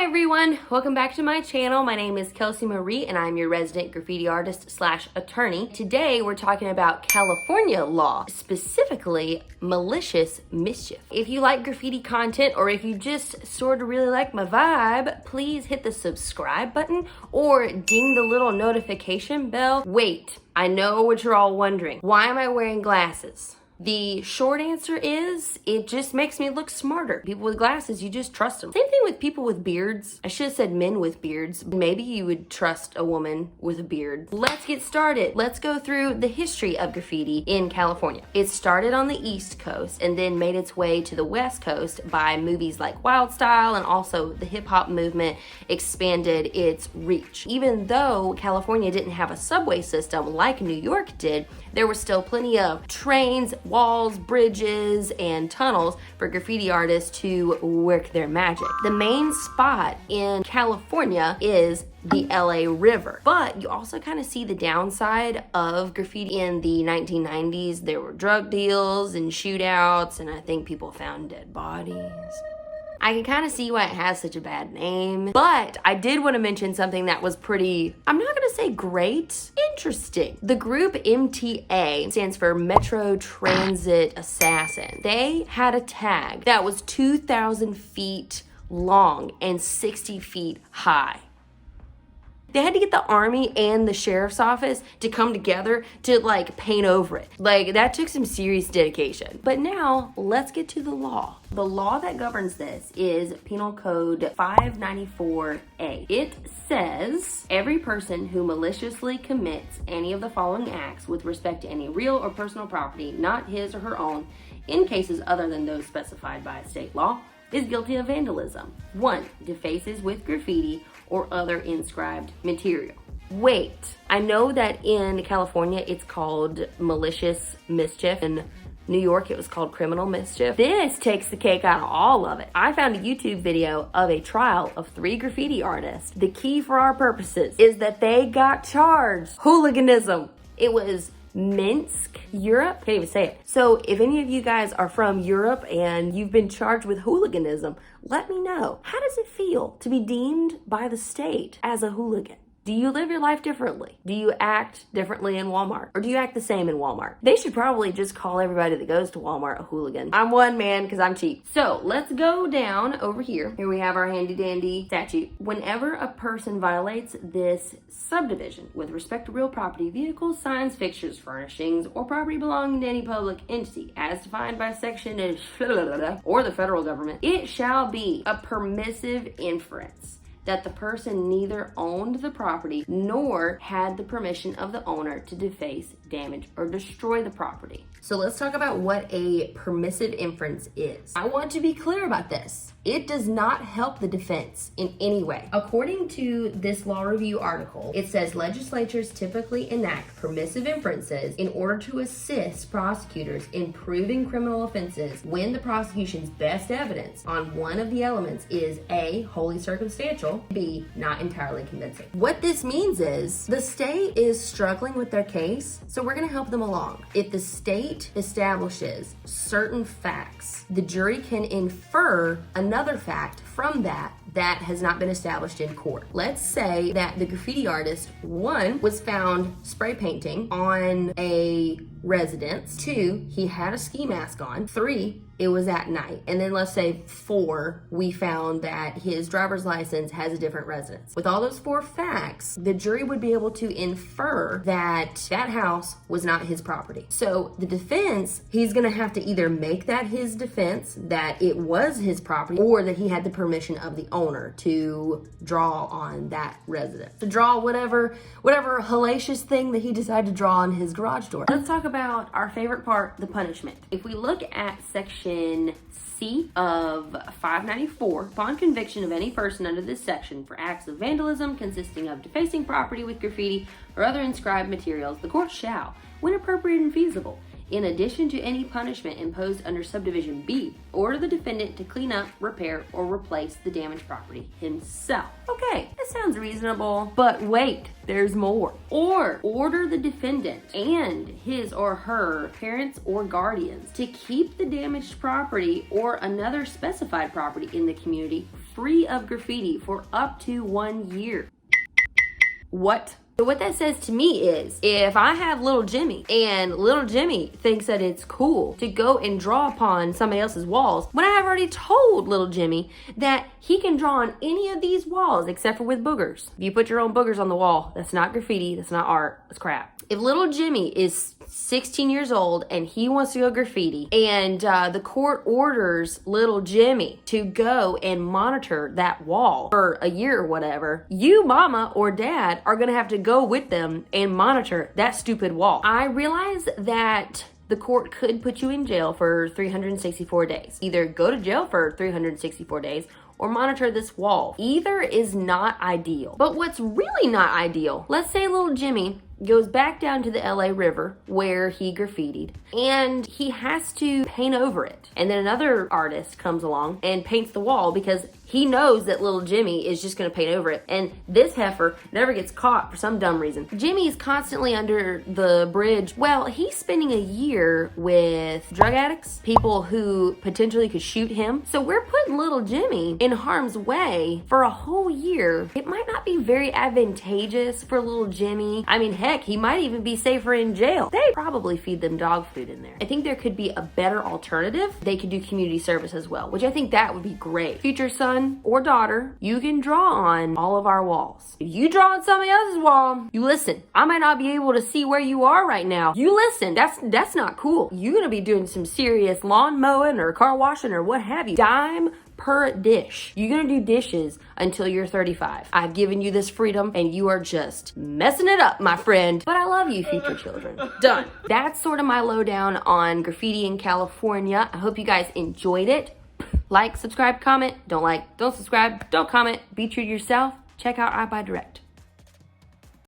everyone, welcome back to my channel. My name is Kelsey Marie and I'm your resident graffiti artist slash attorney. Today we're talking about California law, specifically malicious mischief. If you like graffiti content or if you just sort of really like my vibe, please hit the subscribe button or ding the little notification bell. Wait, I know what you're all wondering. Why am I wearing glasses? The short answer is, it just makes me look smarter. People with glasses, you just trust them. Same thing with people with beards. I should have said men with beards. Maybe you would trust a woman with a beard. Let's get started. Let's go through the history of graffiti in California. It started on the East Coast and then made its way to the West Coast by movies like Wildstyle, and also the hip hop movement expanded its reach. Even though California didn't have a subway system like New York did, there was still plenty of trains, walls, bridges, and tunnels for graffiti artists to work their magic. The main spot in California is the LA River, but you also kind of see the downside of graffiti. In the 1990s, there were drug deals and shootouts, and I think people found dead bodies. I can kind of see why it has such a bad name, but I did want to mention something that was pretty, I'm not going to say great, interesting. The group MTA stands for Metro Transit Assassin. They had a tag that was 2,000 feet long and 60 feet high. They had to get the army and the sheriff's office to come together to paint over it. That took some serious dedication. But now let's get to the law. The law that governs this is Penal Code 594A. It says every person who maliciously commits any of the following acts with respect to any real or personal property, not his or her own, in cases other than those specified by state law, is guilty of vandalism. 1. Defaces with graffiti or other inscribed material. Wait, I know that in California it's called malicious mischief. In New York it was called criminal mischief. This takes the cake out of all of it. I found a YouTube video of a trial of 3 graffiti artists. The key for our purposes is that they got charged hooliganism. It was Minsk, Europe. Can't even say it. So if any of you guys are from Europe and you've been charged with hooliganism, let me know. How does it feel to be deemed by the state as a hooligan? Do you live your life differently? Do you act differently in Walmart? Or do you act the same in Walmart? They should probably just call everybody that goes to Walmart a hooligan. I'm one, man, because I'm cheap. So let's go down over here. Here we have our handy dandy statute. Whenever a person violates this subdivision with respect to real property, vehicles, signs, fixtures, furnishings, or property belonging to any public entity as defined by section or the federal government, it shall be a permissive inference that the person neither owned the property nor had the permission of the owner to deface, damage, or destroy the property. So let's talk about what a permissive inference is. I want to be clear about this. It does not help the defense in any way. According to this law review article, it says legislatures typically enact permissive inferences in order to assist prosecutors in proving criminal offenses when the prosecution's best evidence on one of the elements is A, wholly circumstantial, B, not entirely convincing. What this means is the state is struggling with their case, so we're going to help them along. If the state establishes certain facts, the jury can infer another fact from that has not been established in court. Let's say that the graffiti artist, 1, was found spray painting on a residence. 2, he had a ski mask on. 3, it was at night. And then let's say 4, we found that his driver's license has a different residence. With all those 4 facts, the jury would be able to infer that that house was not his property. So the defense, he's gonna have to either make that his defense, that it was his property, or that he had the permission of the owner to draw on that residence. To draw whatever hellacious thing that he decided to draw on his garage door. Let's talk about our favorite part, the punishment. If we look at section C of 594, upon conviction of any person under this section for acts of vandalism consisting of defacing property with graffiti or other inscribed materials, the court shall, when appropriate and feasible, in addition to any punishment imposed under subdivision B, order the defendant to clean up, repair, or replace the damaged property himself. Okay, that sounds reasonable, but wait, there's more. Or order the defendant and his or her parents or guardians to keep the damaged property or another specified property in the community free of graffiti for up to 1 year. What? So what that says to me is, if I have little Jimmy and little Jimmy thinks that it's cool to go and draw upon somebody else's walls, when I have already told little Jimmy that he can draw on any of these walls except for with boogers. If you put your own boogers on the wall, that's not graffiti, that's not art, that's crap. If little Jimmy is 16 years old and he wants to go graffiti and the court orders little Jimmy to go and monitor that wall for a year or whatever, you, mama or dad, are gonna have to go with them and monitor that stupid wall. I realize that the court could put you in jail for 364 days. Either go to jail for 364 days or monitor this wall. Either is not ideal. But what's really not ideal, let's say little Jimmy goes back down to the LA River where he graffitied and he has to paint over it. And then another artist comes along and paints the wall because he knows that little Jimmy is just gonna paint over it. And this heifer never gets caught for some dumb reason. Jimmy's constantly under the bridge. Well, he's spending a year with drug addicts, people who potentially could shoot him. So we're putting little Jimmy in harm's way for a whole year. It might not be very advantageous for little Jimmy. I mean, heck, he might even be safer in jail. They probably feed them dog food in there. I think there could be a better alternative. They could do community service as well, which I think that would be great. Future son or daughter, you can draw on all of our walls. If you draw on somebody else's wall, you listen. I might not be able to see where you are right now. You listen. That's not cool. You're gonna be doing some serious lawn mowing or car washing or what have you. Dime per dish. You're gonna do dishes until you're 35. I've given you this freedom and you are just messing it up, my friend. But I love you, future children. Done. That's sort of my lowdown on graffiti in California. I hope you guys enjoyed it. Like, subscribe, comment. Don't like, don't subscribe, don't comment. Be true to yourself. Check out iBuyDirect.